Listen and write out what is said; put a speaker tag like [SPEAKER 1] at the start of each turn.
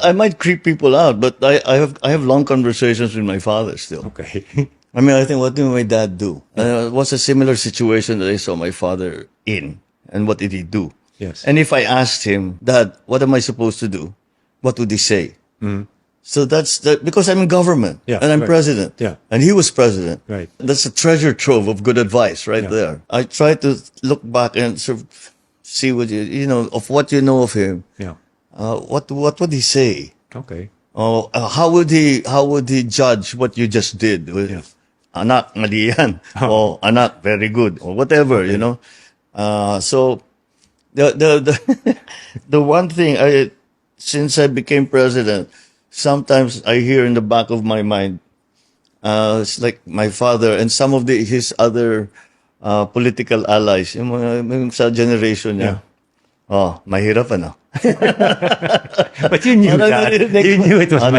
[SPEAKER 1] I might creep people out, but I have long conversations with my father still.
[SPEAKER 2] Okay.
[SPEAKER 1] I mean, I think, what did my dad do? It was a similar situation that I saw my father in, and what did he do?
[SPEAKER 2] Yes.
[SPEAKER 1] And if I asked him, Dad, what am I supposed to do? What would he say? So that's because I'm in government,
[SPEAKER 2] Yeah,
[SPEAKER 1] and I'm
[SPEAKER 2] right.
[SPEAKER 1] president,
[SPEAKER 2] Yeah.
[SPEAKER 1] and he was president.
[SPEAKER 2] Right.
[SPEAKER 1] That's a treasure trove of good advice right
[SPEAKER 2] Yeah.
[SPEAKER 1] there. I try to look back and sort of see what of what you know of him.
[SPEAKER 2] Yeah.
[SPEAKER 1] What would he say?
[SPEAKER 2] Okay.
[SPEAKER 1] Oh, how would he judge what you just did?
[SPEAKER 2] Yeah.
[SPEAKER 1] Anak, mali yan. Oh, anak, very good, or whatever, So the the one thing, since I became president, sometimes I hear in the back of my mind, it's like my father and some of his other political allies, yung sa generation niya. Oh, mahirap ano.
[SPEAKER 2] But you knew
[SPEAKER 1] Parang
[SPEAKER 2] that.
[SPEAKER 1] narinig
[SPEAKER 2] You
[SPEAKER 1] mo.
[SPEAKER 2] knew it was
[SPEAKER 1] Ano?